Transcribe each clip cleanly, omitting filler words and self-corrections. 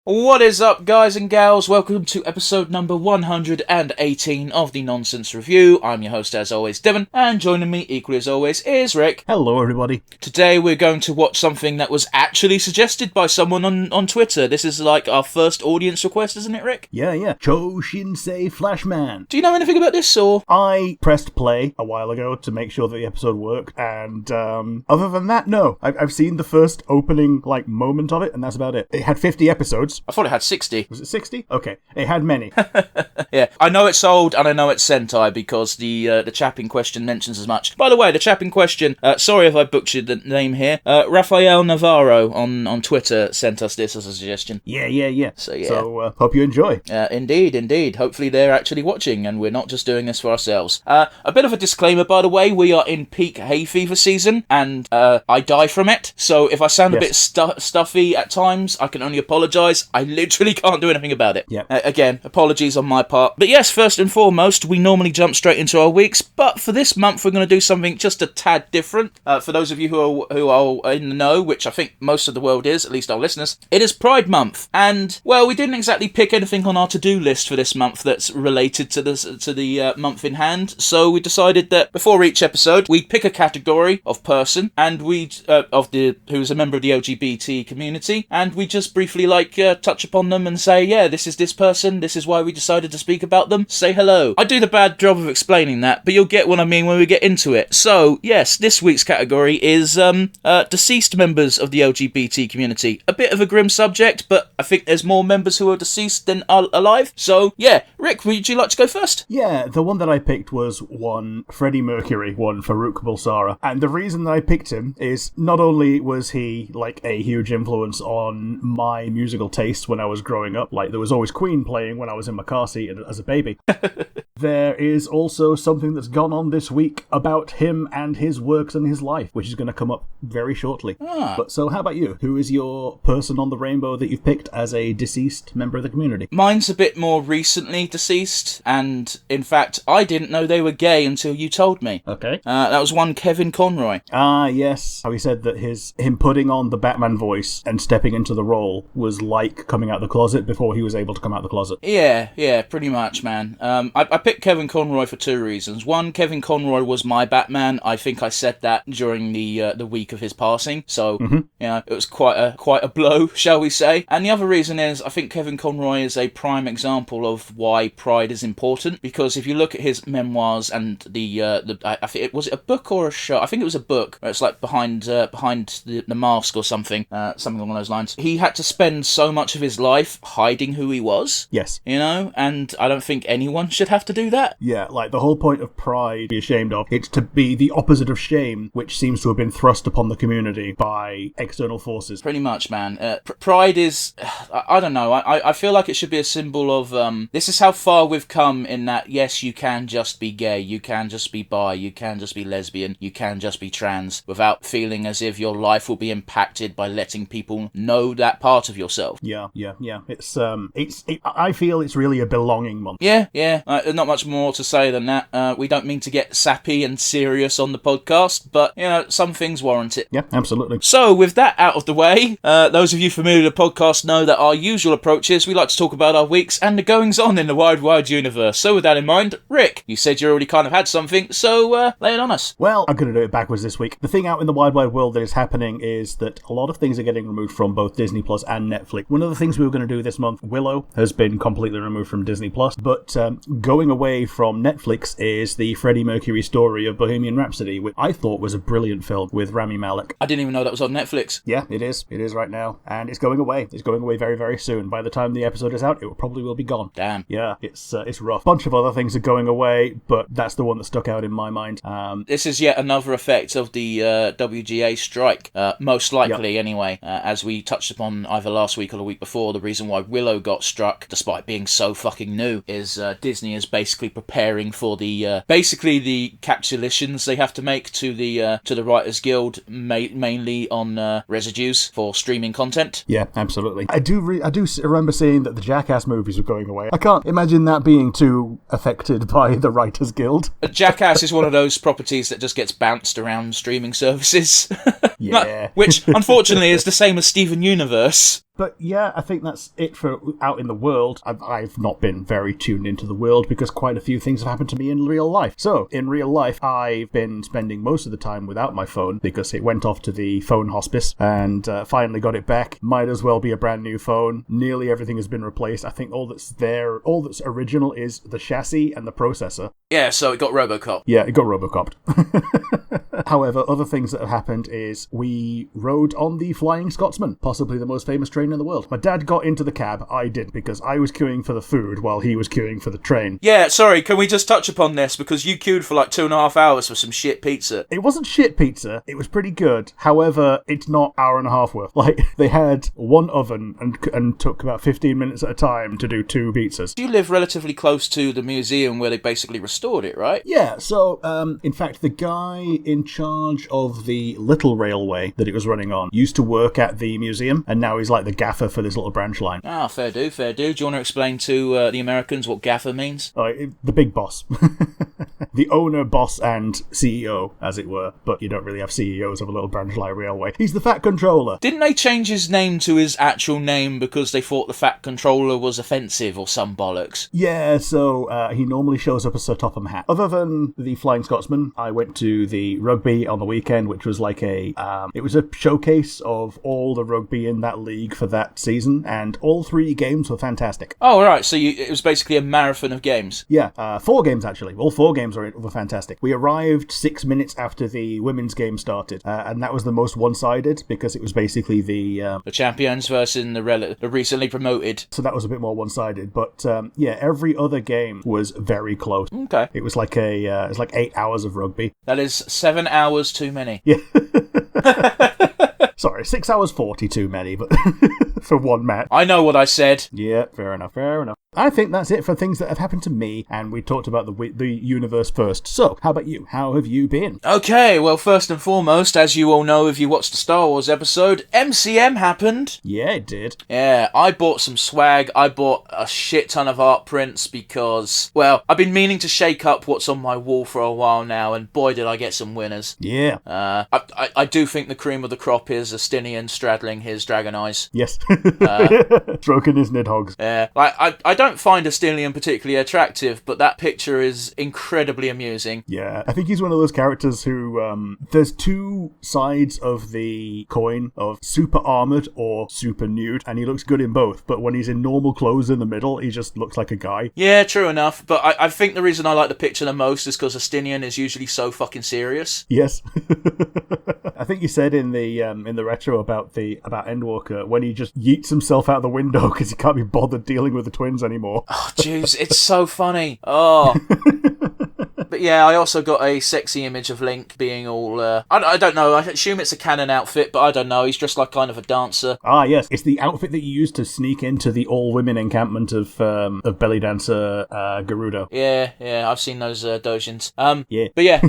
What is up, guys and gals? Welcome to episode number 118 of the Nonsense Review. I'm your host, as always, Devon, and joining me, equally as always, is Rick. Hello, everybody. Today we're going to watch something that was actually suggested by someone on Twitter. This is like our first audience request, isn't it, Rick? Yeah. Choushinsei Flashman. Do you know anything about this, or...? I pressed play a while ago to make sure that the episode worked, and other than that, no. I've seen the first opening, moment of it, and that's about it. It had 50 episodes. I thought it had 60. Was it 60? Okay. It had many. Yeah, I know it's old and I know it's Sentai because the chap in question mentions as much. By the way, the chap in question, sorry if I butchered the name here, Rafael Navarro on Twitter sent us this as a suggestion. Yeah. So, hope you enjoy. Indeed. Hopefully they're actually watching and we're not just doing this for ourselves. A bit of a disclaimer, by the way, we are in peak hay fever season and I die from it. So if I sound a bit stuffy at times, I can only apologise. I literally can't do anything about it. Yeah. Again, apologies on my part. But yes, first and foremost, we normally jump straight into our weeks, but for this month we're going to do something just a tad different. For those of you who are in the know, which I think most of the world is, at least our listeners, it is Pride Month. And, well, we didn't exactly pick anything on our to-do list for this month that's related to the month in hand, so we decided that before each episode, we'd pick a category of person, and who's a member of the LGBT community, and we just briefly, touch upon them and say, yeah, this is this person, this is why we decided to speak about them, say hello. I do the bad job of explaining that, but you'll get what I mean when we get into it. So, yes, this week's category is deceased members of the LGBT community. A bit of a grim subject, but I think there's more members who are deceased than are alive. So, yeah, Rick, would you like to go first? Yeah, the one that I picked was one Freddie Mercury, one Farouk Bulsara. And the reason that I picked him is not only was he, a huge influence on my musical taste when I was growing up, there was always Queen playing when I was in my car seat as a baby. There is also something that's gone on this week about him and his works and his life, which is going to come up very shortly. But so how about you? Who is your person on the rainbow that you've picked as a deceased member of the community? Mine's a bit more recently deceased, and in fact, I didn't know they were gay until you told me. Okay. That was one Kevin Conroy. Ah, yes. How he said that him putting on the Batman voice and stepping into the role was like coming out of the closet before he was able to come out of the closet. Yeah, pretty much, man. I picked Kevin Conroy for two reasons. One, Kevin Conroy was my Batman. I think I said that during the week of his passing, so it was quite a blow, shall we say. And the other reason is I think Kevin Conroy is a prime example of why Pride is important, because if you look at his memoirs and I think was it a book or a show? I think it was a book where it's behind the mask or something along those lines. He had to spend so much of his life hiding who he was. Yes. And I don't think anyone should have to do that. Yeah, the whole point of Pride, be ashamed of, it's to be the opposite of shame, which seems to have been thrust upon the community by external forces. Pretty much, man. Pride is, I don't know, I feel like it should be a symbol of, this is how far we've come in that, yes, you can just be gay, you can just be bi, you can just be lesbian, you can just be trans, without feeling as if your life will be impacted by letting people know that part of yourself. Yeah. I feel it's really a belonging month. Yeah. Not much more to say than that. We don't mean to get sappy and serious on the podcast, but, some things warrant it. Yeah, absolutely. So, with that out of the way, those of you familiar with the podcast know that our usual approach is we like to talk about our weeks and the goings-on in the wide universe. So, with that in mind, Rick, you said you already kind of had something, so lay it on us. Well, I'm going to do it backwards this week. The thing out in the wide world that is happening is that a lot of things are getting removed from both Disney Plus and Netflix. One of the things we were going to do this month, Willow, has been completely removed from Disney Plus, but going away from Netflix is the Freddie Mercury story of Bohemian Rhapsody, which I thought was a brilliant film with Rami Malek. I didn't even know that was on Netflix. Yeah, it is. It is right now, and it's going away. It's going away very, very soon. By the time the episode is out, it probably will be gone. Damn. Yeah, it's rough. A bunch of other things are going away, but that's the one that stuck out in my mind. This is yet another effect of the WGA strike, most likely anyway. As we touched upon either last week or the week before, the reason why Willow got struck, despite being so fucking new, is Disney is basically preparing for the capitulations they have to make to the Writers Guild, mainly on residues for streaming content. Yeah, absolutely. I do remember seeing that the Jackass movies were going away. I can't imagine that being too affected by the Writers Guild. Jackass is one of those properties that just gets bounced around streaming services. Yeah. Which, unfortunately, is the same as Steven Universe. But yeah, I think that's it for out in the world. I've not been very tuned into the world because quite a few things have happened to me in real life. So, in real life, I've been spending most of the time without my phone because it went off to the phone hospice and finally got it back. Might as well be a brand new phone. Nearly everything has been replaced. I think all that's original is the chassis and the processor. Yeah, so it got Robocop. Yeah, it got Robocopped. However, other things that have happened is we rode on the Flying Scotsman, possibly the most famous train in the world. My dad got into the cab, I didn't, because I was queuing for the food while he was queuing for the train. Yeah, sorry, can we just touch upon this? Because you queued for like 2.5 hours for some shit pizza. It wasn't shit pizza, it was pretty good. However, it's not hour and a half worth. Like, they had one oven and took about 15 minutes at a time to do 2 pizzas. You live relatively close to the museum where they basically restored it, right? Yeah, so, in fact, the guy in charge of the little railway that it was running on used to work at the museum, and now he's like the gaffer for this little branch line. Ah, fair do, fair do. Do you want to explain to the Americans what gaffer means? The big boss. The owner, boss, and CEO, as it were. But you don't really have CEOs of a little branch line railway. He's the Fat Controller. Didn't they change his name to his actual name because they thought the Fat Controller was offensive or some bollocks? Yeah, so he normally shows up as Sir Topham Hatt. Other than the Flying Scotsman, I went to the rugby on the weekend, which was like it was a showcase of all the rugby in that league for that season, and all 3 games were fantastic. Oh, right, so it was basically a marathon of games. Yeah, 4 games actually. All 4 games were fantastic. We arrived 6 minutes after the women's game started, and that was the most one-sided because it was basically the champions versus the recently promoted. So that was a bit more one-sided, but yeah, every other game was very close. Okay. It was like 8 hours of rugby. That is 7 hours too many. Yeah. Sorry, 6 hours 40 too many, but for one match. I know what I said. Yeah, fair enough. I think that's it for things that have happened to me, and we talked about the universe first. So, how about you? How have you been? Okay, well, first and foremost, as you all know if you watched the Star Wars episode, MCM happened. Yeah, it did. Yeah, I bought some swag. I bought a shit ton of art prints because, well, I've been meaning to shake up what's on my wall for a while now, and boy did I get some winners. Yeah. I do think the cream of the crop is Astinian straddling his dragon eyes. Yes. Stroking his nidhogs. Yeah, I don't find Astinian particularly attractive, but that picture is incredibly amusing. Yeah, I think he's one of those characters who, there's 2 sides of the coin of super armoured or super nude, and he looks good in both, but when he's in normal clothes in the middle, he just looks like a guy. Yeah, true enough, but I think the reason I like the picture the most is because Astinian is usually so fucking serious. Yes. I think you said in the retro about Endwalker when he just yeets himself out the window because he can't be bothered dealing with the twins anymore. Oh, jeez, it's so funny. Oh. But yeah, I also got a sexy image of Link being all, I don't know, I assume it's a canon outfit, but I don't know, he's dressed like kind of a dancer. Ah, yes, it's the outfit that you used to sneak into the all-women encampment of belly dancer Gerudo. Yeah, I've seen those dojins. Yeah. But yeah,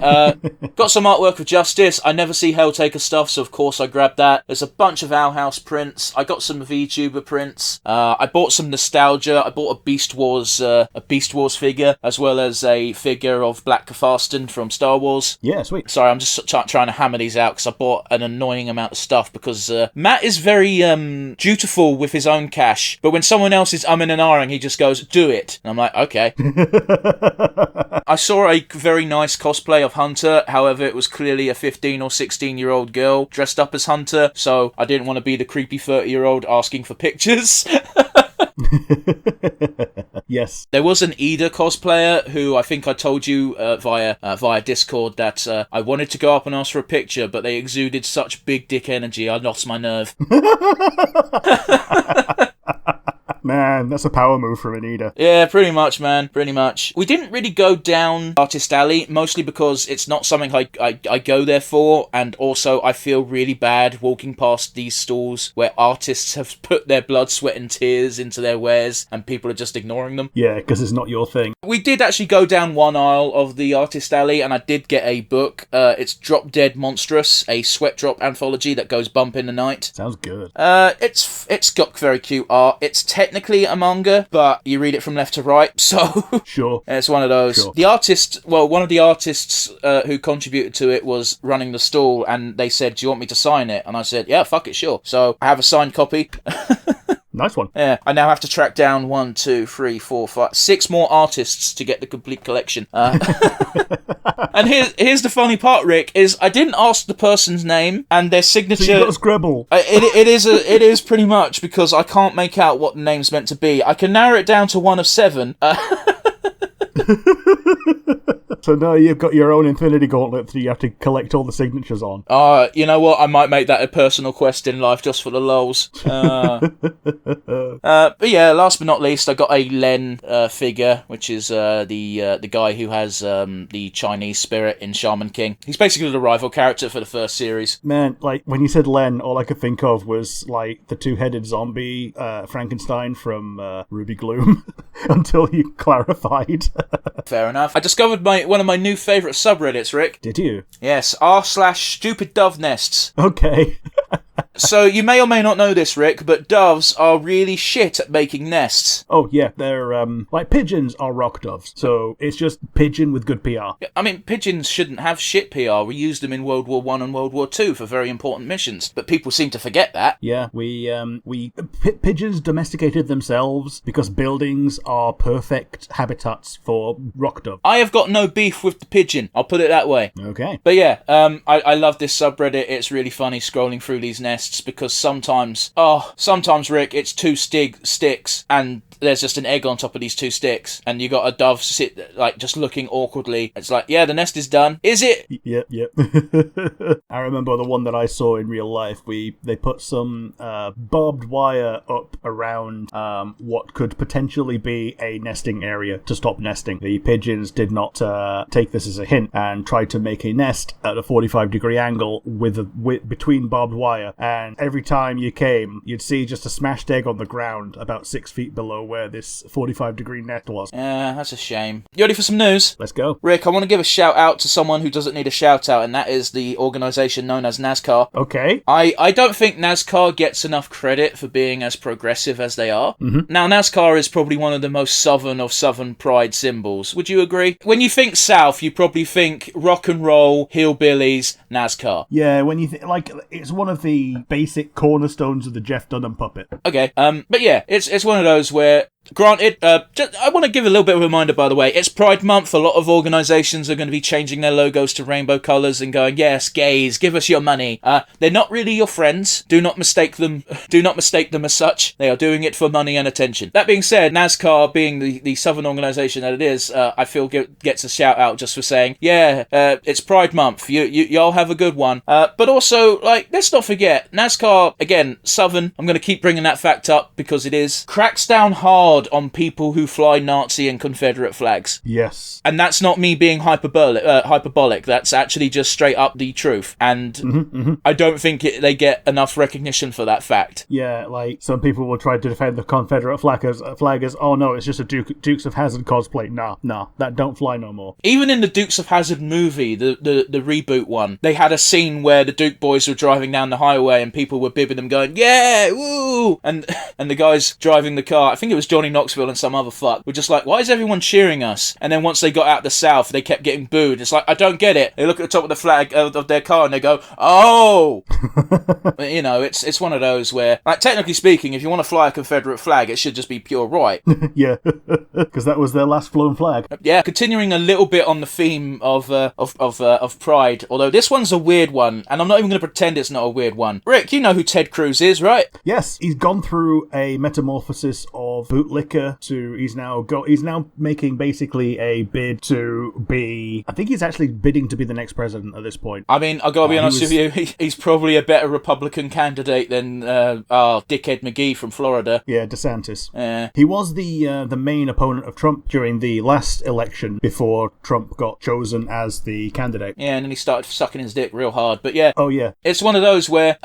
got some artwork of Justice. I never see Helltaker stuff, so of course I grabbed that. There's a bunch of Owl House prints. I got some VTuber prints. I bought some nostalgia. I bought a Beast Wars figure, as well as a figure of Black Kafastan from Star Wars. Yeah, sweet. Sorry, I'm just trying to hammer these out because I bought an annoying amount of stuff because Matt is very dutiful with his own cash, but when someone else is umming and ahhing, he just goes, do it. And I'm like, okay. I saw a very nice cosplay of Hunter, however, it was clearly a 15 or 16-year-old girl dressed up as Hunter, so I didn't want to be the creepy 30-year-old asking for pictures. Yes. There was an Ida cosplayer who I think I told you via Discord that I wanted to go up and ask for a picture, but they exuded such big dick energy I lost my nerve. Man, that's a power move from Anita. Yeah, pretty much, man. Pretty much. We didn't really go down Artist Alley, mostly because it's not something I go there for, and also I feel really bad walking past these stalls where artists have put their blood, sweat and tears into their wares, and people are just ignoring them. Yeah, because it's not your thing. We did actually go down one aisle of the Artist Alley, and I did get a book. It's Drop Dead Monstrous, a sweat drop anthology that goes bump in the night. Sounds good. It's got very cute art. It's technically technically a manga, but you read it from left to right, so Sure. it's one of those. Sure. The artist, well, one of the artists who contributed to it was running the stall, and they said, do you want me to sign it? And I said, yeah, fuck it, sure. So I have a signed copy. Nice one. Yeah, I now have to track down 1, 2, 3, 4, 5, 6 more artists to get the complete collection. And here's the funny part, Rick, is I didn't ask the person's name and their signature. So you got a scribble. It is pretty much, because I can't make out what the name's meant to be. I can narrow it down to one of 7. So now you've got your own Infinity Gauntlet that you have to collect all the signatures on. You know what? I might make that a personal quest in life just for the lols. But yeah, last but not least, I got a Len figure, which is the guy who has the Chinese spirit in Shaman King. He's basically the rival character for the first series. Man, like, when you said Len, all I could think of was, like, the two-headed zombie Frankenstein from Ruby Gloom, until you clarified. Fair enough. I discovered one of my new favourite subreddits, Rick. Did you? Yes, r/stupid dove nests. Okay. So you may or may not know this, Rick, but doves are really shit at making nests. Oh, yeah, they're, like, pigeons are rock doves, so it's just pigeon with good PR. I mean, pigeons shouldn't have shit PR. We used them in World War I and World War II for very important missions, but people seem to forget that. Yeah, pigeons domesticated themselves because buildings are perfect habitats for rock doves. I have got no beef with the pigeon, I'll put it that way. Okay. But yeah, I love this subreddit. It's really funny scrolling through these nests, because sometimes, Rick, it's 2 sticks, and there's just an egg on top of these 2 sticks, and you got a dove sit, like, just looking awkwardly. It's like, yeah, the nest is done. Is it? Yep. I remember the one that I saw in real life. They put some barbed wire up around what could potentially be a nesting area to stop nesting. The pigeons did not take this as a hint and tried to make a nest at a 45-degree angle between barbed wire, and every time you came, you'd see just a smashed egg on the ground about 6 feet below where this 45-degree nest was. Yeah, that's a shame. You ready for some news? Let's go. Rick, I want to give a shout out to someone who doesn't need a shout out, and that is the organisation known as NASCAR. Okay. I don't think NASCAR gets enough credit for being as progressive as they are. Mm-hmm. Now, NASCAR is probably one of the most southern of Southern pride symbols. Would you agree? When you think South, you probably think rock and roll, hillbillies, NASCAR. Yeah, when you think, like, it's one of the basic cornerstones of the Jeff Dunham puppet. Okay, but yeah, it's one of those where, granted, I want to give a little bit of a reminder, by the way, it's Pride Month. A lot of organisations are going to be changing their logos to rainbow colours and going, yes, gays, give us your money. They're not really your friends. Do not mistake them as such. They are doing it for money and attention. That being said, NASCAR, being the southern organisation that it is, I feel gets a shout out just for saying, yeah, it's Pride Month. Y'all have a good one. But also, like, let's not forget, NASCAR, again, southern, I'm going to keep bringing that fact up because it is, cracks down hard on people who fly Nazi and Confederate flags. Yes. And that's not me being hyperbolic. That's actually just straight up the truth. And I don't think they get enough recognition for that fact. Yeah, like, some people will try to defend the Confederate flag as oh no, it's just a Dukes of Hazzard cosplay. Nah, that don't fly no more. Even in the Dukes of Hazzard movie, the reboot one, they had a scene where the Duke boys were driving down the highway and people were bibbing them going, yeah, woo! And the guys driving the car, I think it was Johnny Knoxville and some other fuck, were just like, why is everyone cheering us? And then once they got out the South, they kept getting booed. It's like, I don't get it. They look at the top of the flag of their car and they go, oh! You know, it's one of those where, like, technically speaking, if you want to fly a Confederate flag, it should just be pure right. Yeah, because that was their last flown flag. Yeah, continuing a little bit on the theme of pride, although this one's a weird one, and I'm not even going to pretend it's not a weird one. Rick, you know who Ted Cruz is, right? Yes, he's gone through a metamorphosis of bootlicker to he's now making basically a bid to be. I think he's actually bidding to be the next president at this point. I mean, I gotta be honest with you, he's probably a better Republican candidate than dickhead McGee from Florida. Yeah, DeSantis. He was the main opponent of Trump during the last election before Trump got chosen as the candidate. Yeah, and then he started sucking his dick real hard. But yeah. Oh yeah. It's one of those where,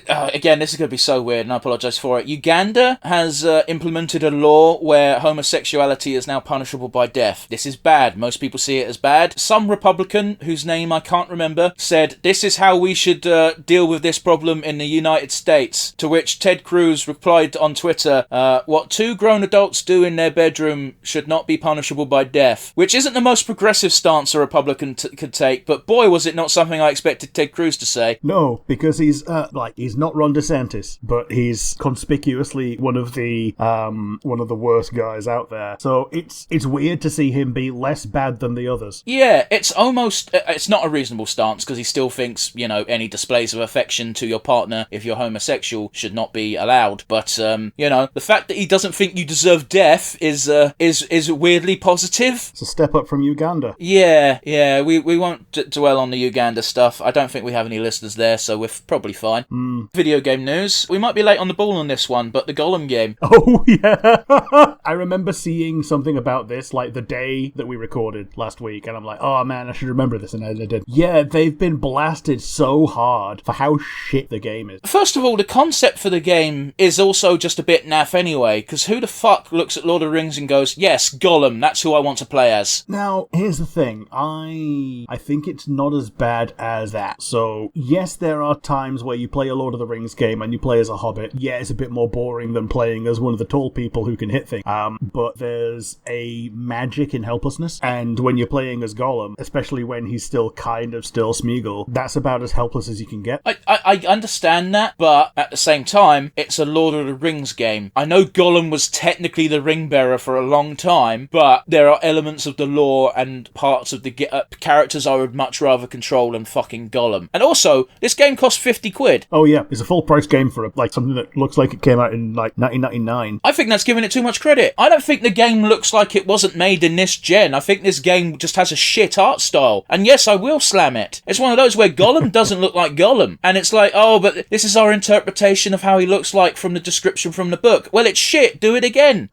again, this is going to be so weird and I apologise for it. Uganda has implemented a law law where homosexuality is now punishable by death. This is bad. Most people see it as bad. Some Republican, whose name I can't remember, said, this is how we should deal with this problem in the United States. To which Ted Cruz replied on Twitter, what 2 grown adults do in their bedroom should not be punishable by death. Which isn't the most progressive stance a Republican could take, but boy, was it not something I expected Ted Cruz to say. No, because he's not Ron DeSantis, but he's conspicuously one of the worst guys out there. So it's weird to see him be less bad than the others. Yeah, it's not a reasonable stance, because he still thinks, any displays of affection to your partner if you're homosexual should not be allowed. But the fact that he doesn't think you deserve death is weirdly positive. It's a step up from Uganda. Yeah, we won't dwell on the Uganda stuff. I don't think we have any listeners there, so we're probably fine. Video game news. We might be late on the ball on this one, but the Gollum game. Oh, yeah. I remember seeing something about this, the day that we recorded last week, and I'm like, oh man, I should remember this, and I did. Yeah, they've been blasted so hard for how shit the game is. First of all, the concept for the game is also just a bit naff anyway, because who the fuck looks at Lord of the Rings and goes, yes, Gollum, that's who I want to play as? Now, here's the thing. I think it's not as bad as that. So, yes, there are times where you play a Lord of the Rings game and you play as a hobbit. Yeah, it's a bit more boring than playing as one of the tall people who can hit things. But there's a magic in helplessness. And when you're playing as Gollum, especially when he's still Smeagol, that's about as helpless as you can get. I understand that, but at the same time, it's a Lord of the Rings game. I know Gollum was technically the ring bearer for a long time, but there are elements of the lore and parts of the characters I would much rather control than fucking Gollum. And also, this game costs 50 quid. Oh yeah, it's a full price game for something that looks like it came out in 1999. I think that's giving it too much credit. I don't think the game looks like it wasn't made in this gen. I think this game just has a shit art style. And yes, I will slam it. It's one of those where Gollum doesn't look like Gollum. And it's like, oh, but this is our interpretation of how he looks like from the description from the book. Well, it's shit. Do it again.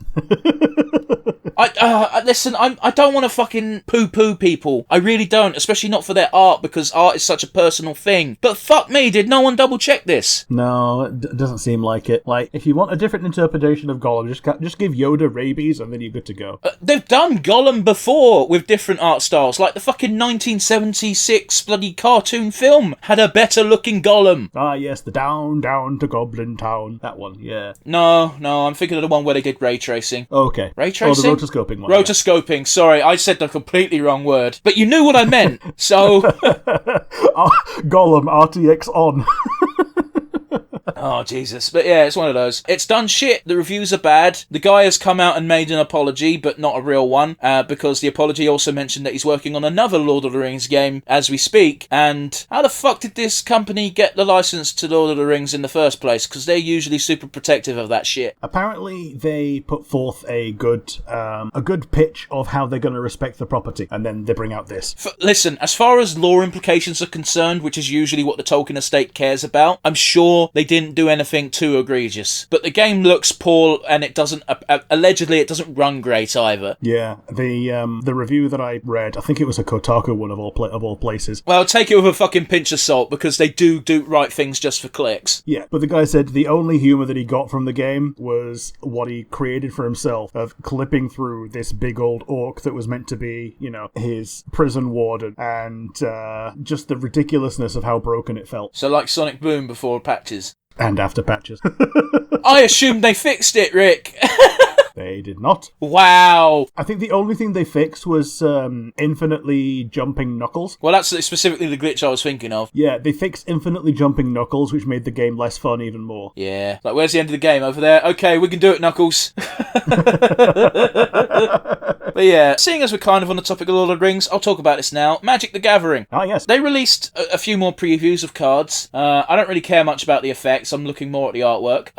Listen, I don't want to fucking poo-poo people. I really don't, especially not for their art, because art is such a personal thing. But fuck me, did no one double-check this? No, it doesn't seem like it. If you want a different interpretation of Gollum, just give Yoda rabies and then you're good to go. They've done Gollum before with different art styles. Like the fucking 1976 bloody cartoon film had a better-looking Gollum. Ah, yes, the Down to Goblin Town. That one, yeah. No, I'm thinking of the one where they did ray tracing. Okay. Ray tracing? Oh, the rotoscoping one. Rotoscoping, yeah. Sorry, I said the completely wrong word. But you knew what I meant, so... Gollum, RTX on. Oh, Jesus. But yeah, it's one of those. It's done shit. The reviews are bad. The guy has come out and made an apology, but not a real one, because the apology also mentioned that he's working on another Lord of the Rings game as we speak. And how the fuck did this company get the license to Lord of the Rings in the first place? Because they're usually super protective of that shit. Apparently, they put forth a good pitch of how they're going to respect the property, and then they bring out this. Listen, as far as lore implications are concerned, which is usually what the Tolkien estate cares about, I'm sure they didn't do anything too egregious. But the game looks poor, and it doesn't, allegedly, it doesn't run great either. Yeah, the review that I read, I think it was a Kotaku one of all places. Well, take it with a fucking pinch of salt, because they do right things just for clicks. Yeah, but the guy said the only humour that he got from the game was what he created for himself, of clipping through this big old orc that was meant to be, his prison warden, and just the ridiculousness of how broken it felt. So like Sonic Boom before patches. And after patches. I assumed they fixed it, Rick. They did not. Wow. I think the only thing they fixed was infinitely jumping Knuckles. Well, that's specifically the glitch I was thinking of. Yeah, they fixed infinitely jumping Knuckles, which made the game less fun even more. Yeah. Like, where's the end of the game? Over there? Okay, we can do it, Knuckles. But yeah, seeing as we're kind of on the topic of Lord of the Rings, I'll talk about this now. Magic the Gathering. Ah, yes. They released a few more previews of cards. I don't really care much about the effects. I'm looking more at the artwork.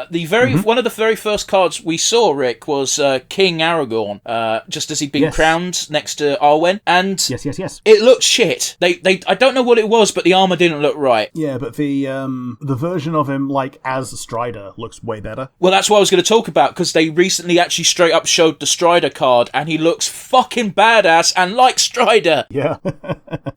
One of the very first cards we saw, Rick, was King Aragorn, just as he'd been crowned next to Arwen. And yes. It looked shit. I don't know what it was, but the armor didn't look right. Yeah, but the version of him, as Strider, looks way better. Well, that's what I was going to talk about, because they recently actually straight up showed the Strider card, and he looks looks fucking badass and like Strider. Yeah.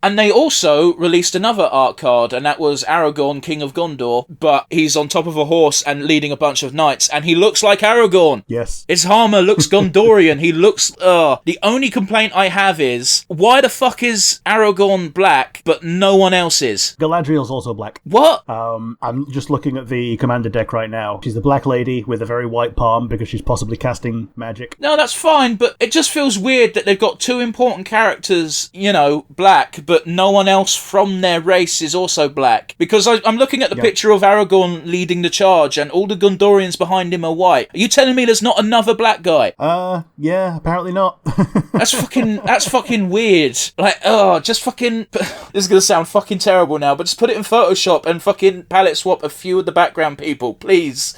And they also released another art card, and that was Aragorn, King of Gondor, but he's on top of a horse and leading a bunch of knights, and he looks like Aragorn. Yes. His armor looks Gondorian. He looks... The only complaint I have is, why the fuck is Aragorn black, but no one else is? Galadriel's also black. What? I'm just looking at the commander deck right now. She's the black lady with a very white palm because she's possibly casting magic. No, that's fine, but it just feels weird that they've got two important characters, you know, black, but no one else from their race is also black. Because I'm looking at the picture of Aragorn leading the charge, and all the Gondorians behind him are white. Are you telling me there's not another black guy? Yeah, apparently not. That's fucking weird. Like, just fucking... This is gonna sound fucking terrible now, but just put it in Photoshop and fucking palette swap a few of the background people, please.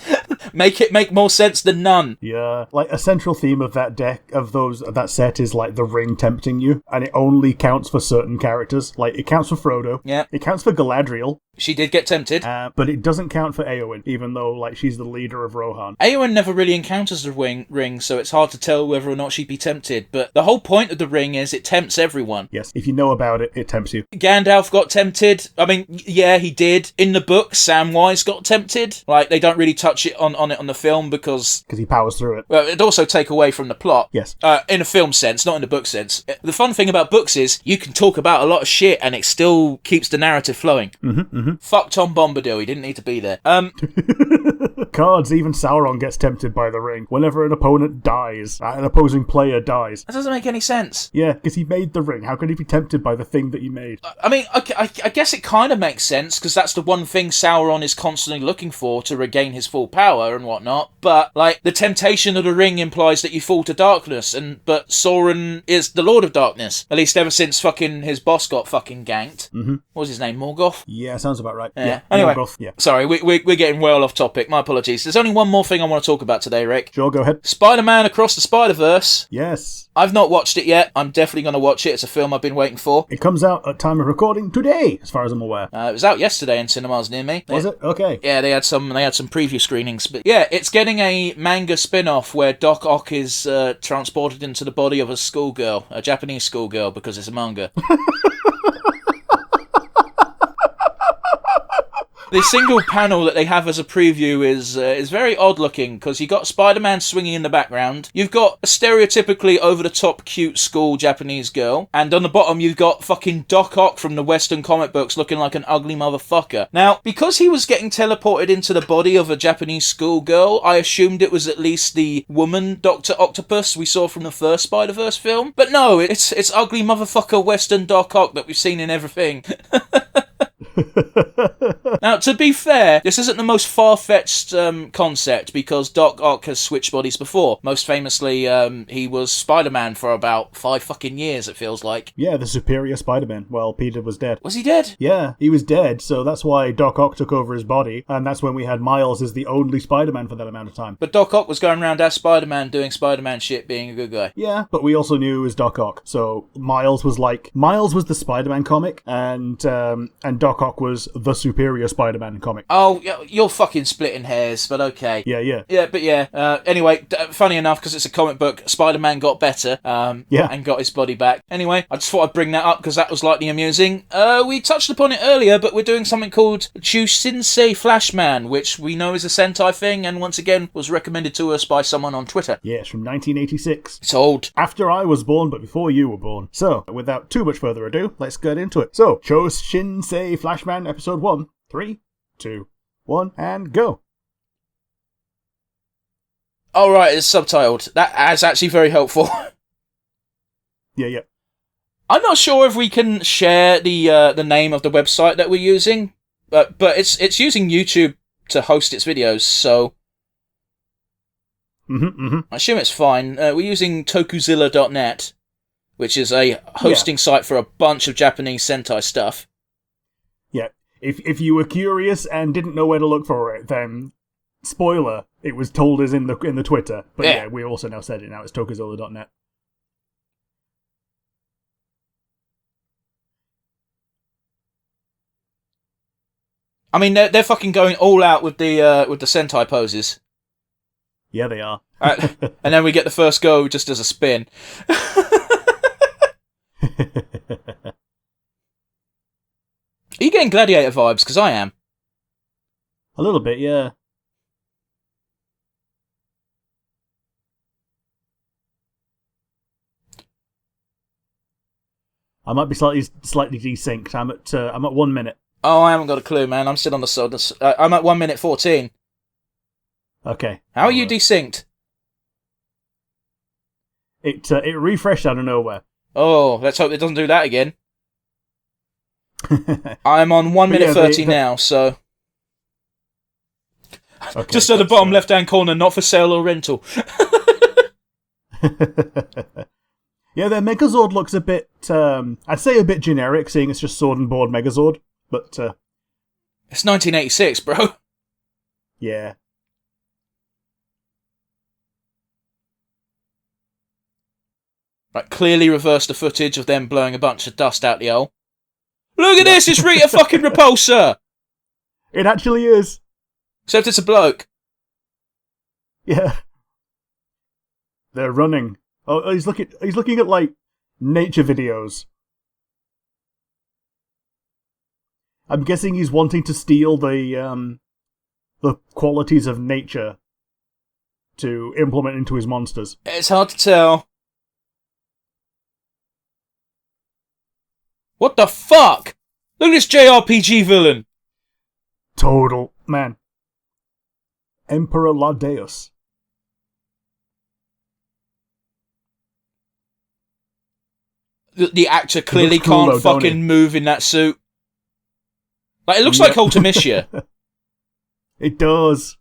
Make it make more sense than none. Yeah, like a central theme of that deck, of that set, is like the ring tempting you, and it only counts for certain characters. Like, it counts for Frodo. Yeah. It counts for Galadriel. She did get tempted. But it doesn't count for Éowyn, even though, like, she's the leader of Rohan. Éowyn never really encounters the ring, so it's hard to tell whether or not she'd be tempted. But the whole point of the ring is it tempts everyone. Yes, if you know about it, it tempts you. Gandalf got tempted. I mean, yeah, he did. In the book, Samwise got tempted. Like, they don't really touch it on the film because he powers through it. Well, it'd also take away from the plot. Yes. In a film sense, not in the book sense. The fun thing about books is you can talk about a lot of shit and it still keeps the narrative flowing. Fuck Tom Bombadil, he didn't need to be there. Cards, even Sauron gets tempted by the ring. Whenever an opponent dies, an opposing player dies. That doesn't make any sense. Yeah, because he made the ring. How could he be tempted by the thing that he made? I mean, I guess it kind of makes sense, because that's the one thing Sauron is constantly looking for to regain his full power and whatnot. But, like, the temptation of the ring implies that you fall to darkness, but Sauron is the Lord of Darkness. At least ever since fucking his boss got fucking ganked. What was his name, Morgoth? Yeah, sounds about right. Yeah. Anyway, Morgoth, yeah. Sorry, we're getting well off topic. My apologies. There's only one more thing I want to talk about today, Rick. Sure, go ahead. Spider-Man Across the Spider-Verse. Yes. I've not watched it yet. I'm definitely going to watch it. It's a film I've been waiting for. It comes out at time of recording today, as far as I'm aware. It was out yesterday in cinemas near me. Was it? Okay. Yeah, they had some preview screenings. But yeah, it's getting a manga spin-off where Doc Ock is transported into the body of a schoolgirl, a Japanese schoolgirl, because it's a manga. The single panel that they have as a preview is very odd looking, because you got Spider-Man swinging in the background, you've got a stereotypically over-the-top cute school Japanese girl, and on the bottom you've got fucking Doc Ock from the Western comic books looking like an ugly motherfucker. Now, because he was getting teleported into the body of a Japanese schoolgirl, I assumed it was at least the woman Dr. Octopus we saw from the first Spider-Verse film. But no, it's ugly motherfucker Western Doc Ock that we've seen in everything. Now, to be fair, this isn't the most far-fetched concept, because Doc Ock has switched bodies before. Most famously, he was Spider-Man for about 5 fucking years, it feels like. Yeah, the superior Spider-Man, while Peter was dead. Was he dead? Yeah, he was dead, so that's why Doc Ock took over his body, and that's when we had Miles as the only Spider-Man for that amount of time. But Doc Ock was going around as Spider-Man, doing Spider-Man shit, being a good guy. Yeah, but we also knew it was Doc Ock, so Miles was the Spider-Man comic, and Doc Ock was the superior Spider-Man comic. Oh, you're fucking splitting hairs, but okay. Yeah. Yeah, but yeah. Anyway, funny enough, because it's a comic book, Spider-Man got better, and got his body back. Anyway, I just thought I'd bring that up, because that was slightly amusing. We touched upon it earlier, but we're doing something called Choushinsei Flashman, which we know is a Sentai thing, and once again, was recommended to us by someone on Twitter. Yeah, it's from 1986. It's old. After I was born, but before you were born. So, without too much further ado, let's get into it. So, Choushinsei Flashman, Episode 1. 3, 2, 1, and go. Alright, it's subtitled. That's actually very helpful. Yeah. I'm not sure if we can share the name of the website that we're using, but it's using YouTube to host its videos, so I assume it's fine. We're using Tokuzilla.net, which is a hosting site for a bunch of Japanese Sentai stuff. Yeah. If you were curious and didn't know where to look for it, then spoiler, it was told us in the Twitter. But yeah, we also now said it now. It's Tokuzilla.net. I mean, they're fucking going all out with the Sentai poses. Yeah, they are. And then we get the first go just as a spin. Are you getting Gladiator vibes? Because I am. A little bit, yeah. I might be slightly desynced. I'm at 1 minute. Oh, I haven't got a clue, man. I'm still on the I'm at 1 minute 14. Okay. How are you desynced? It refreshed out of nowhere. Oh, let's hope it doesn't do that again. I'm on 1 minute 30 now, so... Okay, just at the bottom left-hand corner, not for sale or rental. Yeah, their Megazord looks a bit, I'd say a bit generic, seeing it's just Sword and Board Megazord, but... It's 1986, bro. Yeah. Right, clearly reversed the footage of them blowing a bunch of dust out the hole. Look at this, it's Rita fucking Repulsa! It actually is. Except it's a bloke. Yeah. They're running. Oh, he's looking at, like, nature videos. I'm guessing he's wanting to steal the qualities of nature to implement into his monsters. It's hard to tell. What the fuck? Look at this JRPG villain. Total. Man. Emperor Ladeus. The actor clearly can't fucking move in that suit. Like, it looks like Ultimisia. It does.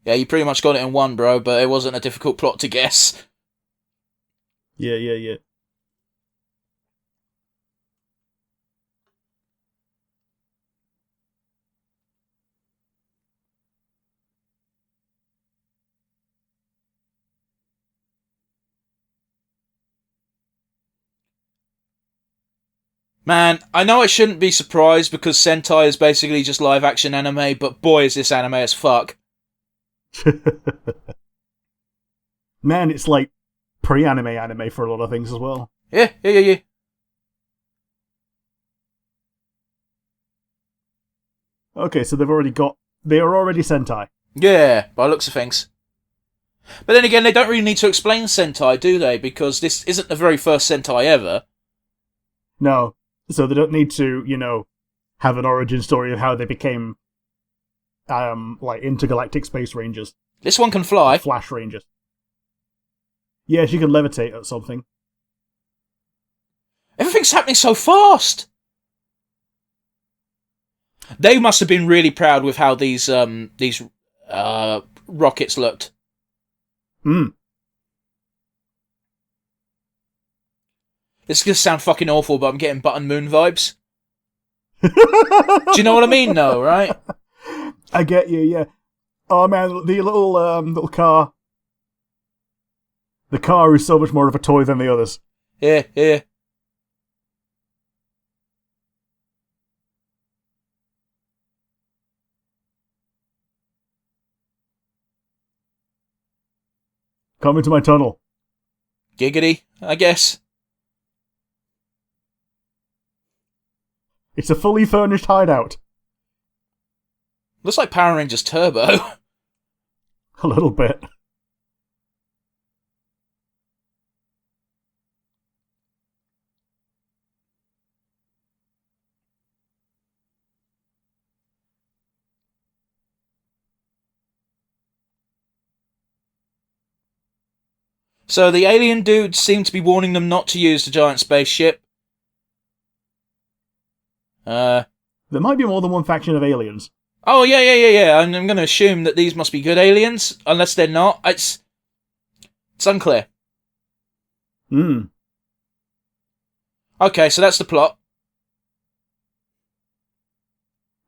Yeah, you pretty much got it in one, bro, but it wasn't a difficult plot to guess. Yeah. Man, I know I shouldn't be surprised because Sentai is basically just live-action anime, but boy is this anime as fuck. Man, it's like pre-anime anime for a lot of things as well. Yeah. Okay, so they are already Sentai. Yeah, by the looks of things. But then again, they don't really need to explain Sentai, do they? Because this isn't the very first Sentai ever. No. So they don't need to, have an origin story of how they became, like, intergalactic space rangers. This one can fly. Flash rangers. Yeah, she can levitate or something. Everything's happening so fast! They must have been really proud with how these rockets looked. This is going to sound fucking awful, but I'm getting Button Moon vibes. Do you know what I mean, though, right? I get you, yeah. Oh, man, the little car. The car is so much more of a toy than the others. Yeah. Come into my tunnel. Giggity, I guess. It's a fully furnished hideout. Looks like Power Rangers Turbo. A little bit. So the alien dudes seem to be warning them not to use the giant spaceship. There might be more than one faction of aliens. Oh, yeah. I'm going to assume that these must be good aliens, unless they're not. It's unclear. Okay, so that's the plot.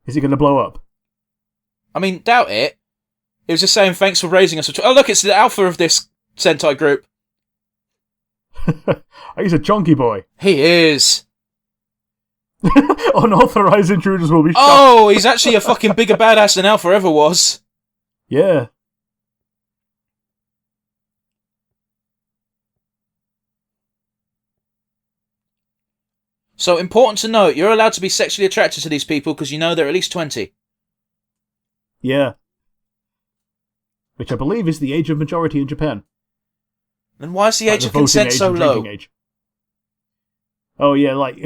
Is it going to blow up? I mean, doubt it. It was just saying thanks for raising us. Oh, look, it's the alpha of this Sentai group. He's a chunky boy. He is. Unauthorized intruders will be shot. Oh, he's actually a fucking bigger badass than Alpha ever was. Yeah. So, important to note, you're allowed to be sexually attracted to these people because you know they're at least 20. Yeah. Which I believe is the age of majority in Japan. Then why is the age the of consent voting age so and low? drinking age. Oh yeah, like,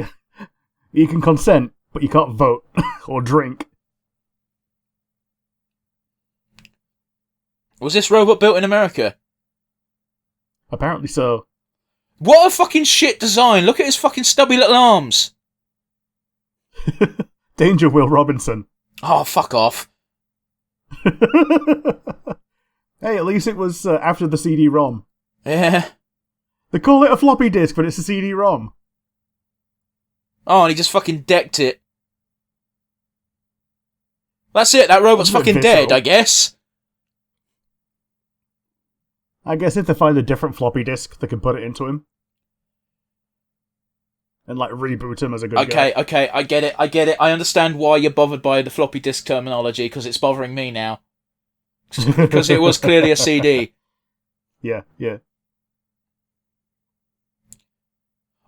you can consent, but you can't vote or drink. Was this robot built in America? Apparently so. What a fucking shit design! Look at his fucking stubby little arms! Danger Will Robinson. Oh, fuck off. Hey, at least it was after the CD-ROM. Yeah. They call it a floppy disk, but it's a CD-ROM. Oh, and he just fucking decked it. That's it, that robot's That's a bit fucking dead, visceral. I guess. I guess if they find a different floppy disk, they can put it into him. And, like, reboot him as a good guy. Okay, I get it. I understand why you're bothered by the floppy disk terminology, because it's bothering me now. Because it was clearly a CD. Yeah.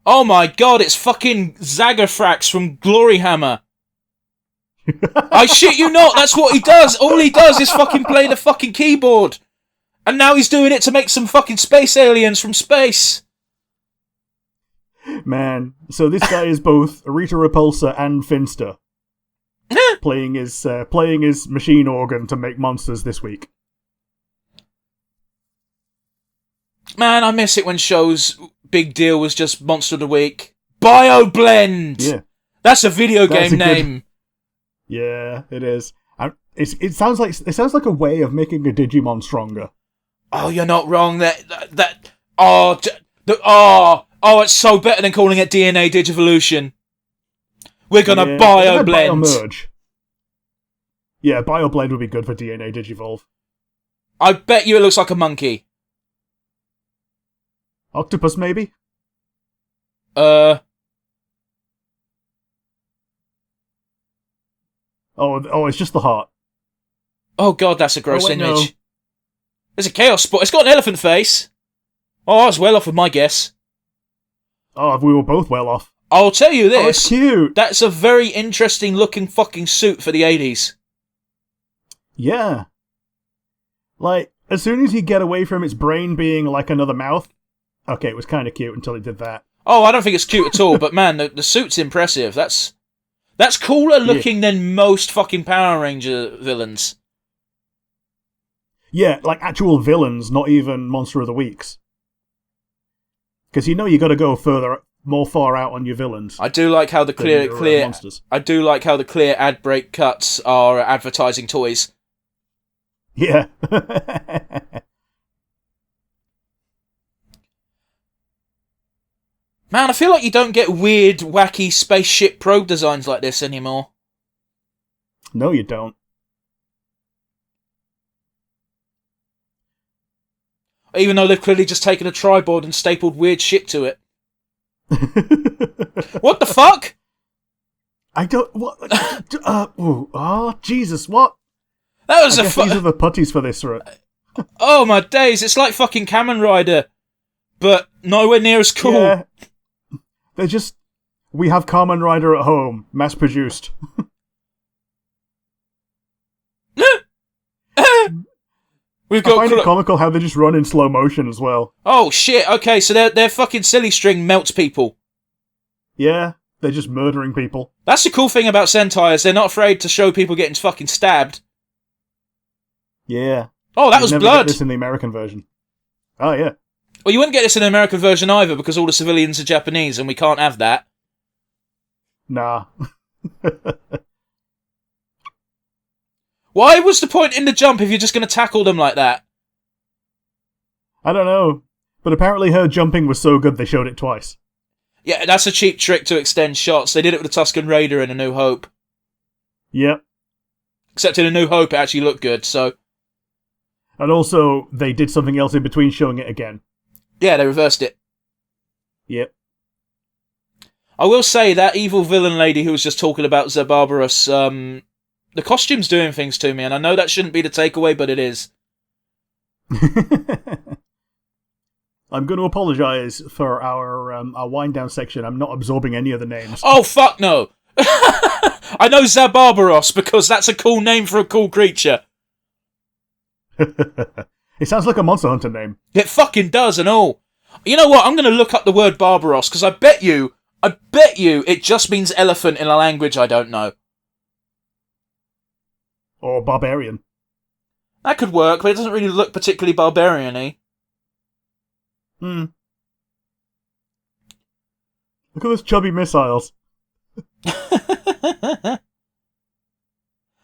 Oh my god, it's fucking Zagafrax from Gloryhammer. I shit you not, that's what he does. All he does is fucking play the fucking keyboard. And now he's doing it to make some fucking space aliens from space. Man, so this guy is both Rita Repulsa and Finster. playing his machine organ to make monsters this week. Man, I miss it when shows big deal was just Monster of the Week. BioBlend! Yeah. That's a video That's game a good- name. Yeah, it is. It sounds like a way of making a Digimon stronger. Oh, you're not wrong. It's so better than calling it DNA Digivolution. We're gonna Yeah, BioBlend. Biomerge. Yeah, BioBlend would be good for DNA Digivolve. I bet you it looks like a monkey. Octopus, maybe? Uh, Oh, it's just the heart. oh god, that's a gross wait, image. no. There's a chaos spot. It's got an elephant face. Oh, I was well off with my guess. Oh, we were both well off. I'll tell you Oh, it's this. cute. That's a very interesting looking fucking suit for the 80s. Yeah. Like, as soon as you get away from its brain being like another mouth, okay, it was kind of cute until it did that. Oh, I don't think it's cute at all, but man, the suit's impressive. That's cooler looking than most fucking Power Ranger villains. Yeah, like actual villains, not even Monster of the Weeks. Because you know you got to go more far out on your villains. I do like how the than your, clear. monsters. I do like how the clear ad break cuts are advertising toys. Yeah. Man, I feel like you don't get weird, wacky spaceship probe designs like this anymore. No, you don't. Even though they've clearly just taken a tripod and stapled weird shit to it. What the fuck? I don't. What? Jesus! What? That was I guess these are the putties for this, right? Oh my days! It's like fucking Kamen Rider, but nowhere near as cool. Yeah. They're just. We have Kamen Rider at home, mass produced. We've I got. find it comical how they just run in slow motion as well. Oh shit! Okay, so their fucking silly string melts people. Yeah, they're just murdering people. That's the cool thing about Sentai is they're not afraid to show people getting fucking stabbed. Yeah. Oh, that You'd was never blood. Get this in the American version. Oh yeah. Well, you wouldn't get this in the American version either because all the civilians are Japanese and we can't have that. Nah. Why was the point in the jump if you're just going to tackle them like that? I don't know. But apparently her jumping was so good they showed it twice. Yeah, that's a cheap trick to extend shots. They did it with the Tusken Raider in A New Hope. Yep. Except in A New Hope it actually looked good, so... And also, they did something else in between showing it again. Yeah, they reversed it. Yep. I will say that evil villain lady who was just talking about Zerbarbarus, the costume's doing things to me, and I know that shouldn't be the takeaway, but it is. I'm going to apologise for our wind down section. I'm not absorbing any of the names. Oh, fuck no! I know Zerbarbaros because that's a cool name for a cool creature. It sounds like a Monster Hunter name. It fucking does and all. You know what? I'm going to look up the word Barbaros because I bet you it just means elephant in a language I don't know. Or barbarian. That could work, but it doesn't really look particularly barbarian-y. Look at those chubby missiles.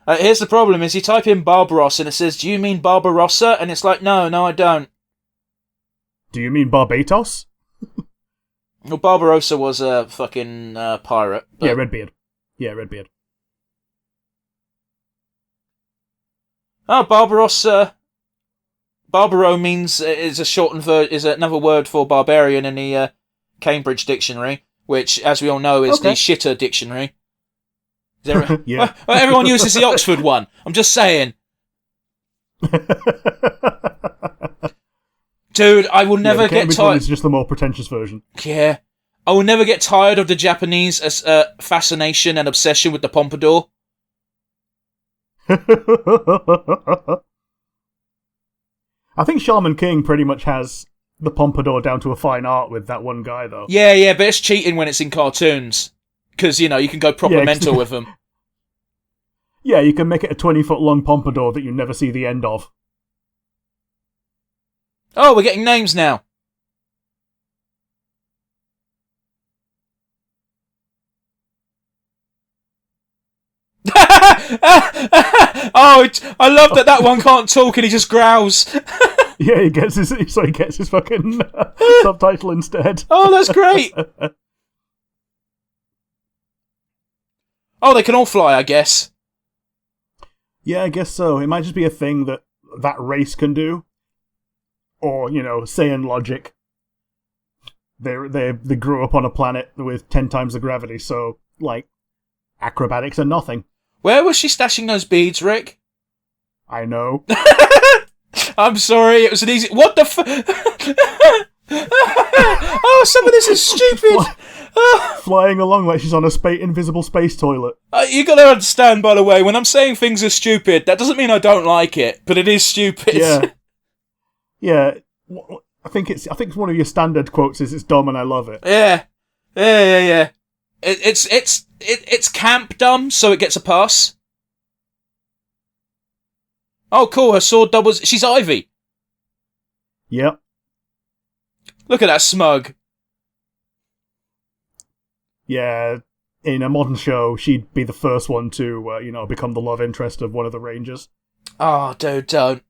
Here's the problem, is you type in Barbaros and it says, do you mean Barbarossa? And it's like, no, I don't. Do you mean Barbatos? Well, Barbarossa was a fucking pirate. But... Yeah, Redbeard. Oh, Barbarossa... Barbaro is a shortened is another word for barbarian in the Cambridge Dictionary, which, as we all know, is the shitter dictionary. Yeah. Well, everyone uses the Oxford one. I'm just saying. Dude, I will never get tired. It's just the more pretentious version. Yeah. I will never get tired of the Japanese fascination and obsession with the pompadour. I think Shaman King pretty much has the pompadour down to a fine art with that one guy, though. Yeah, but it's cheating when it's in cartoons. Because, you can go proper mental with them. Yeah, you can make it a 20-foot long pompadour that you never see the end of. Oh, we're getting names now. Oh, I love that one can't talk and he just growls. Yeah, he gets his fucking subtitle instead. Oh, that's great. Oh, they can all fly, I guess. Yeah, I guess so. It might just be a thing that race can do. Or, Saiyan logic. They grew up on a planet with 10 times the gravity, so, acrobatics are nothing. Where was she stashing those beads, Rick? I know. I'm sorry, it was an easy... What the Oh, some of this is stupid! Flying along like she's on a invisible space toilet. You gotta understand, by the way, when I'm saying things are stupid, that doesn't mean I don't like it, but it is stupid. Yeah. Yeah. I think it's one of your standard quotes is it's dumb and I love it. Yeah. It's camp dumb, so it gets a pass. Oh, cool, her sword doubles... She's Ivy. Yep. Look at that smug. Yeah, in a modern show, she'd be the first one to, become the love interest of one of the Rangers. Oh, dude, don't.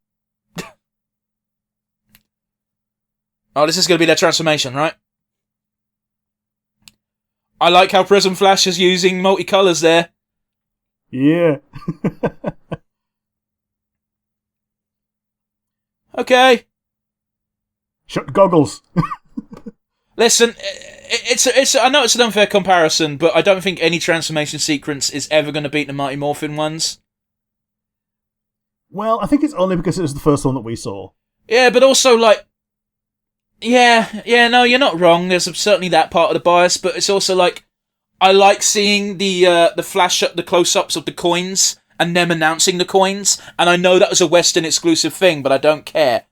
Oh, this is going to be their transformation, right? I like how Prism Flash is using multicolours there. Yeah. Okay. Shut goggles. Listen, I know it's an unfair comparison, but I don't think any transformation sequence is ever going to beat the Mighty Morphin ones. Well, I think it's only because it was the first one that we saw. Yeah, but also, no, you're not wrong. There's certainly that part of the bias, but it's also I like seeing the close-ups of the coins and them announcing the coins, and I know that was a Western exclusive thing, but I don't care.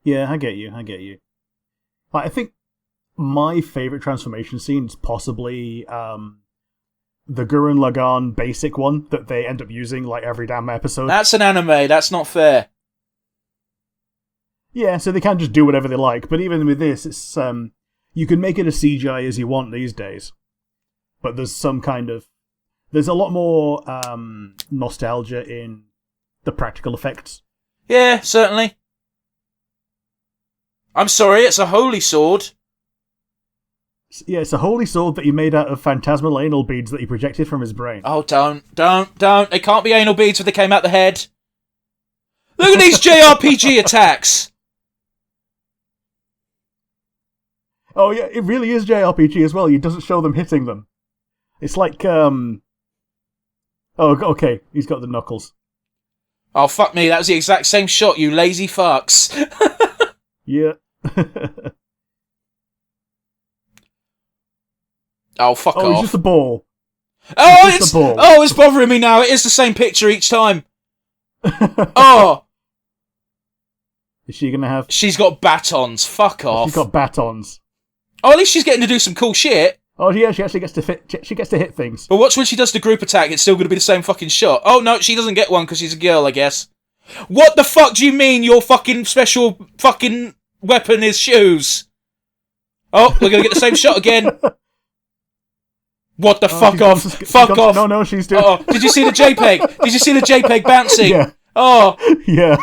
Yeah, I get you. I think my favourite transformation scene is possibly the Gurren Lagann basic one that they end up using every damn episode. That's an anime, that's not fair. Yeah, so they can't just do whatever they like, but even with this, it's you can make it as CGI as you want these days. But there's there's a lot more nostalgia in the practical effects. Yeah, certainly. I'm sorry, it's a holy sword. Yeah, it's a holy sword that he made out of phantasmal anal beads that he projected from his brain. Oh, don't. It can't be anal beads if they came out the head. Look at these JRPG attacks! Oh yeah, it really is JRPG as well. He doesn't show them hitting them. It's like Oh, okay. He's got the knuckles. Oh, fuck me. That was the exact same shot, you lazy fucks. Yeah. Oh, fuck off. Oh, it's just a ball. Oh, It's just a ball. Oh, it's bothering me now. It is the same picture each time. Oh. Is she gonna have... She's got batons. Fuck off. She's got batons. Oh, at least she's getting to do some cool shit. Oh yeah, she actually gets to hit things. But watch when she does the group attack, it's still going to be the same fucking shot. Oh, no, she doesn't get one because she's a girl, I guess. What the fuck do you mean your fucking special fucking weapon is shoes? Oh, we're going to get the same shot again. What the fuck off? Fuck off. No, she's doing... Oh, did you see the JPEG? Did you see the JPEG bouncing? Yeah. Oh. Yeah.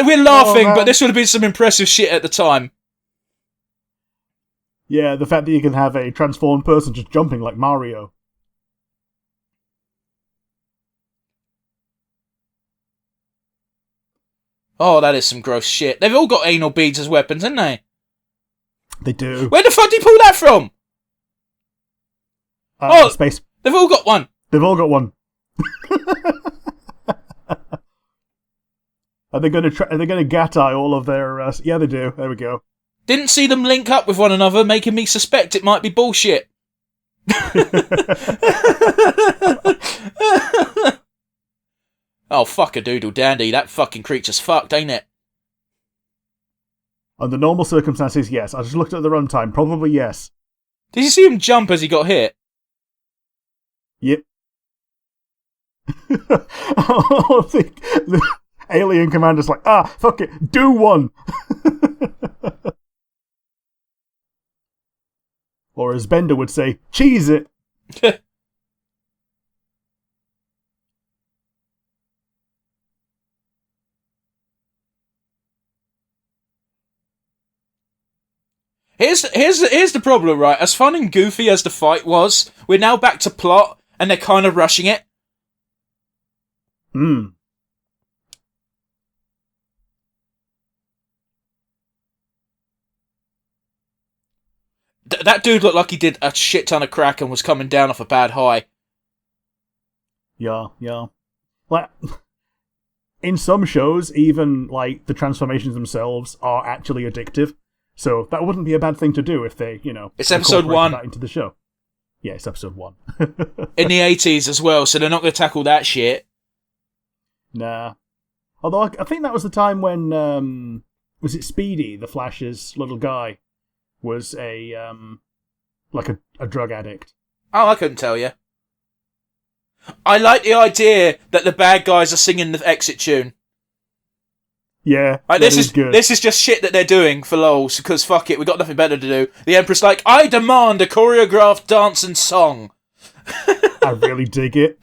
We're laughing, but this would have been some impressive shit at the time. Yeah, the fact that you can have a transformed person just jumping like Mario. Oh, that is some gross shit. They've all got anal beads as weapons, haven't they? They do. Where the fuck did he pull that from? Space. They've all got one. They've all got one. Are they going to gat-eye all of their... Yeah, they do. There we go. Didn't see them link up with one another, making me suspect it might be bullshit. Oh, fuck a doodle dandy. That fucking creature's fucked, ain't it? Under normal circumstances, yes. I just looked at the runtime. Probably yes. Did you see him jump as he got hit? Yep. I think the alien commander's like, fuck it, do one! Or as Bender would say, cheese it! Here's the problem, right? As fun and goofy as the fight was, we're now back to plot, and they're kind of rushing it. Hmm. That dude looked like he did a shit ton of crack and was coming down off a bad high. Yeah. Like, in some shows, even, like, the transformations themselves are actually addictive. So that wouldn't be a bad thing to do if they, It's episode 1. that into the show. Yeah, it's episode 1. In the 80s as well, so they're not going to tackle that shit. Nah. Although I think that was the time when, was it Speedy, the Flash's little guy, was a drug addict. Oh, I couldn't tell you. I like the idea that the bad guys are singing the exit tune. Yeah, like, this is good. This is just shit that they're doing for lols, because fuck it, we've got nothing better to do. The Empress like, I demand a choreographed dance and song. I really dig it.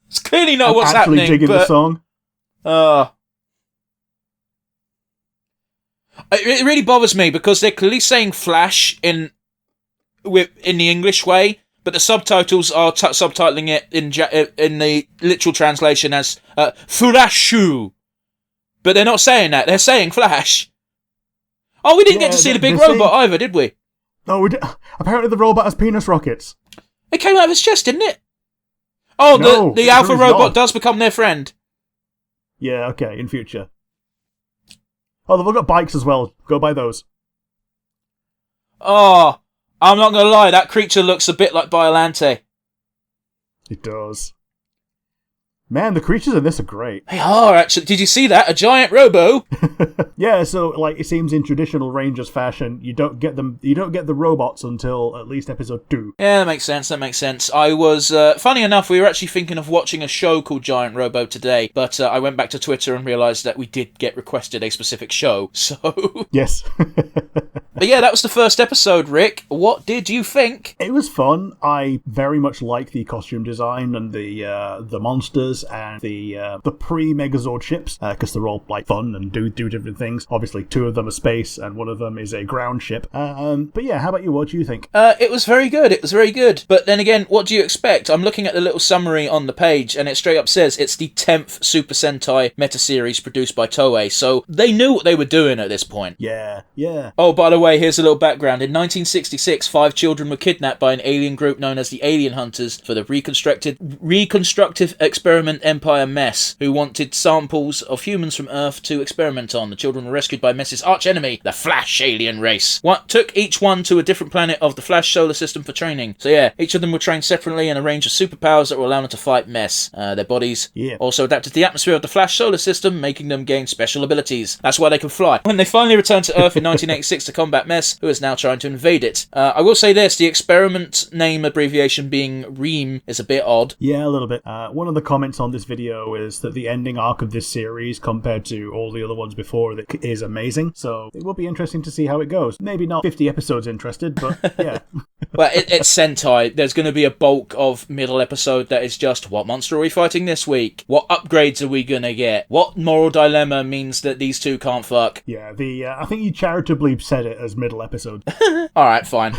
It's clearly not what's actually happening, digging the song. It really bothers me because they're clearly saying Flash in the English way, but the subtitles are subtitling it in the literal translation as Flashu. But they're not saying that. They're saying Flash. Oh, we didn't get to see the big robot either, did we? No, we did. Apparently the robot has penis rockets. It came out of his chest, didn't it? Oh, no, the alpha robot does become their friend. Yeah, okay, in future. Oh, they've got bikes as well. Go buy those. Oh, I'm not going to lie. That creature looks a bit like Biollante. It does. Man, the creatures in this are great. They are, actually. Did you see that? A giant robo? Yeah, so, like, it seems in traditional Rangers fashion, you don't get the robots until at least episode 2. Yeah, that makes sense. I was, funny enough, we were actually thinking of watching a show called Giant Robo today, but I went back to Twitter and realised that we did get requested a specific show, so... Yes. But yeah, that was the first episode, Rick. What did you think? It was fun. I very much like the costume design and the monsters. Rangers and the pre-Megazord ships, because they're all like fun and do different things. Obviously, 2 of them are space and 1 of them is a ground ship. But yeah, how about you? What do you think? It was very good. It was very good. But then again, what do you expect? I'm looking at the little summary on the page, and it straight up says it's the 10th Super Sentai meta-series produced by Toei, so they knew what they were doing at this point. Yeah. Oh, by the way, here's a little background. In 1966, 5 children were kidnapped by an alien group known as the Alien Hunters for the reconstructive experiment Empire Mess, who wanted samples of humans from Earth to experiment on. The children were rescued by Mess's archenemy, the Flash alien race. What took each one to a different planet of the Flash solar system for training. So yeah, each of them were trained separately in a range of superpowers that will allow them to fight Mess. Their bodies also adapted to the atmosphere of the Flash solar system, making them gain special abilities. That's why they can fly. When they finally returned to Earth in 1986 to combat Mess, who is now trying to invade it. I will say this, the experiment name abbreviation being REAM is a bit odd. Yeah, a little bit. One of the comments on this video is that the ending arc of this series, compared to all the other ones before, is amazing. So it will be interesting to see how it goes. Maybe not 50 episodes interested, but yeah. Well, it's Sentai. There's going to be a bulk of middle episode that is just, what monster are we fighting this week? What upgrades are we going to get? What moral dilemma means that these two can't fuck? Yeah, I think you charitably said it as middle episode. Alright, fine.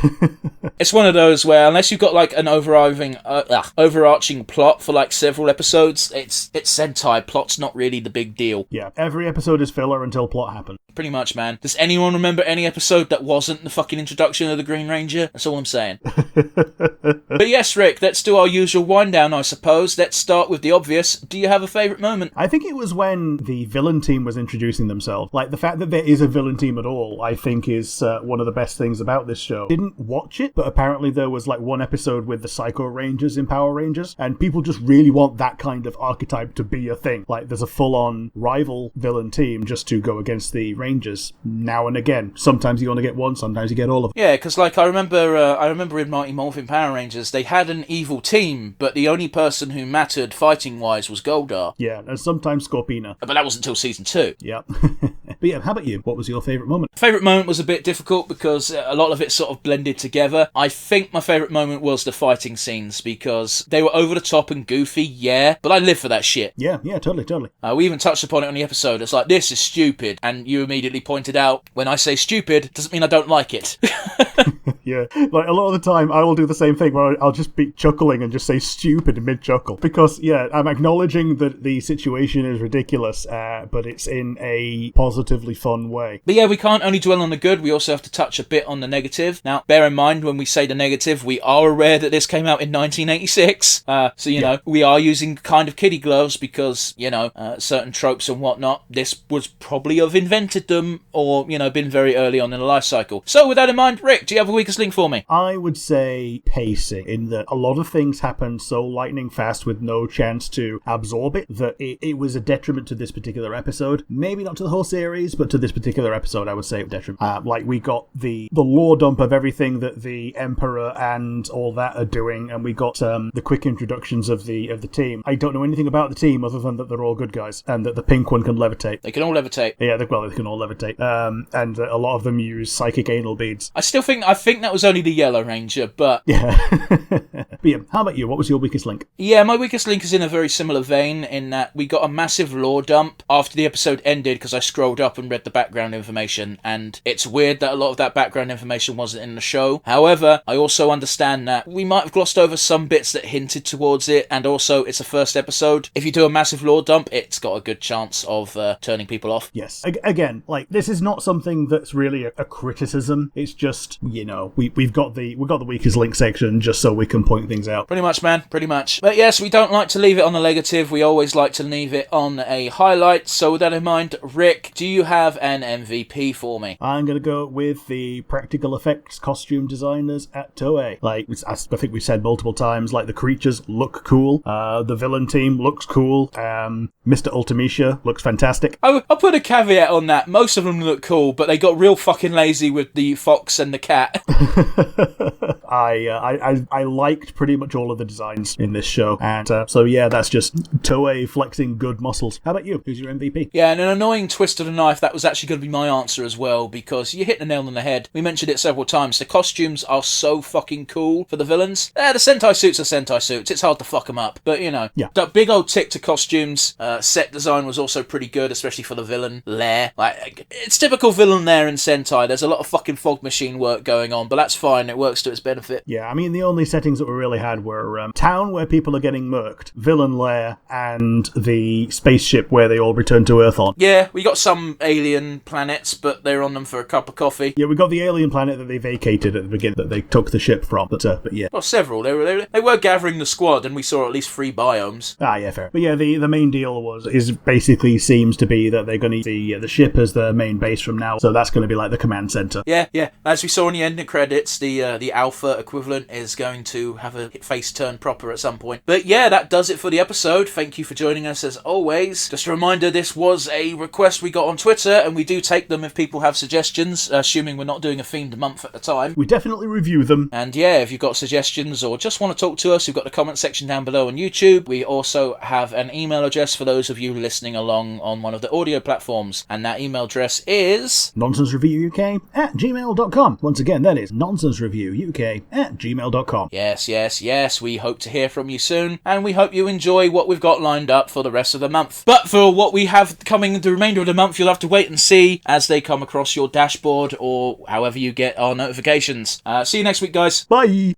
It's one of those where, unless you've got like an overarching plot for like several episodes, it's Sentai. Plot's not really the big deal. Yeah, every episode is filler until plot happens. Pretty much, man. Does anyone remember any episode that wasn't the fucking introduction of the Green Ranger? That's all I'm saying. But yes, Rick, let's do our usual wind down, I suppose. Let's start with the obvious. Do you have a favourite moment? I think it was when the villain team was introducing themselves. Like, the fact that there is a villain team at all, I think is one of the best things about this show. Didn't watch it, but apparently there was like one episode with the Psycho Rangers in Power Rangers, and people just really want that kind of archetype to be a thing. Like, there's a full-on rival villain team just to go against the Rangers now and again. Sometimes you only get one, sometimes you get all of them. Yeah, because like I remember in Mighty Morphin Power Rangers, they had an evil team, but the only person who mattered fighting-wise was Goldar. Yeah, and sometimes Scorpina. But that wasn't until season 2. Yeah. But yeah, how about you? What was your favourite moment? Favourite moment was a bit difficult because a lot of it sort of blended together. I think my favourite moment was the fighting scenes because they were over the top and goofy, yeah, but I live for that shit. Yeah, totally. We even touched upon it on the episode. It's like, this is stupid, and you immediately pointed out, when I say stupid, doesn't mean I don't like it. Yeah, like a lot of the time I will do the same thing where I'll just be chuckling and just say stupid mid-chuckle. Because, yeah, I'm acknowledging that the situation is ridiculous, but it's in a positively fun way. But yeah, we can't only dwell on the good, we also have to touch a bit on the negative. Now, bear in mind, when we say the negative, we are aware that this came out in 1986. So, you know, we are using kind of kiddie gloves because, you know, certain tropes and whatnot, this was probably have invented them or, you know, been very early on in the life cycle. So, with that in mind, Rick, do you have a weakest link for me? I would say pacing, in that a lot of things happen so lightning fast with no chance to absorb it that it was a detriment to this particular episode. Maybe not to the whole series, but to this particular episode, I would say detriment. Like, we got the lore dump of everything that the Emperor and all that are doing, and we got the quick introductions of the team. I don't know anything about the team other than that they're all good guys, and that the pink one can levitate. They can all levitate. Yeah, they can all levitate. And a lot of them use psychic anal beads. I think that was only the Yellow Ranger, but... Yeah. But yeah, how about you? What was your weakest link? Yeah, my weakest link is in a very similar vein in that we got a massive lore dump after the episode ended because I scrolled up and read the background information, and it's weird that a lot of that background information wasn't in the show. However, I also understand that we might have glossed over some bits that hinted towards it, and also it's a first episode. If you do a massive lore dump, it's got a good chance of turning people off. Yes. Again, like, this is not something that's really a criticism. It's just, you know, we've got the weakest link section just so we can point things out. Pretty much, man. Pretty much. But yes, we don't like to leave it on the negative. We always like to leave it on a highlight. So with that in mind, Rick, do you have an MVP for me? I'm going to go with the practical effects costume designers at Toei. Like, I think we've said multiple times, like, the creatures look cool. The villain team looks cool. Mr. Ultimecia looks fantastic. I'll put a caveat on that. Most of them look cool, but they got real fucking lazy with the fox and the cat. I liked pretty much all of the designs in this show, and so yeah, that's just Toei flexing good muscles. How about you? Who's your MVP? Yeah, and an annoying twist of the knife, that was actually going to be my answer as well, because you hit the nail on the head. We mentioned it several times. The costumes are so fucking cool for the villains. The Sentai suits are Sentai suits. It's hard to fuck them up, but you know. Yeah. The big old tick to costumes. Set design was also pretty good, especially for the villain lair. Like, it's typical villain lair in Sentai. There's a lot of fucking fog machine work going on, but that's fine. It works to its benefit. Yeah, I mean, the only settings that we really had were town where people are getting murked, villain lair, and the spaceship where they all return to Earth on. Yeah, we got some alien planets, but they're on them for a cup of coffee. Yeah, we got the alien planet that they vacated at the beginning, that they took the ship from, but yeah. Well, several. They were gathering the squad, and we saw at least 3 biomes. Ah, yeah, fair. But yeah, the main deal is basically seems to be that they're going to use the ship as the main base from now, so that's going to be like the command center. Yeah. As we saw in the ending credits, the Alpha equivalent is going to have a face turn proper at some point. But yeah, that does it for the episode. Thank you for joining us as always. Just a reminder, this was a request we got on Twitter, and we do take them if people have suggestions, assuming we're not doing a themed month at the time. We definitely review them. And yeah, if you've got suggestions or just want to talk to us, we've got the comment section down below on YouTube. We also have an email address for those of you listening along on one of the audio platforms, and that email address is nonsensereviewuk@gmail.com. Once again, that is nonsensereviewuk@gmail.com. Yes, we hope to hear from you soon, and we hope you enjoy what we've got lined up for the rest of the month. But for what we have coming the remainder of the month, you'll have to wait and see as they come across your dashboard or however you get our notifications. See you next week, guys. Bye!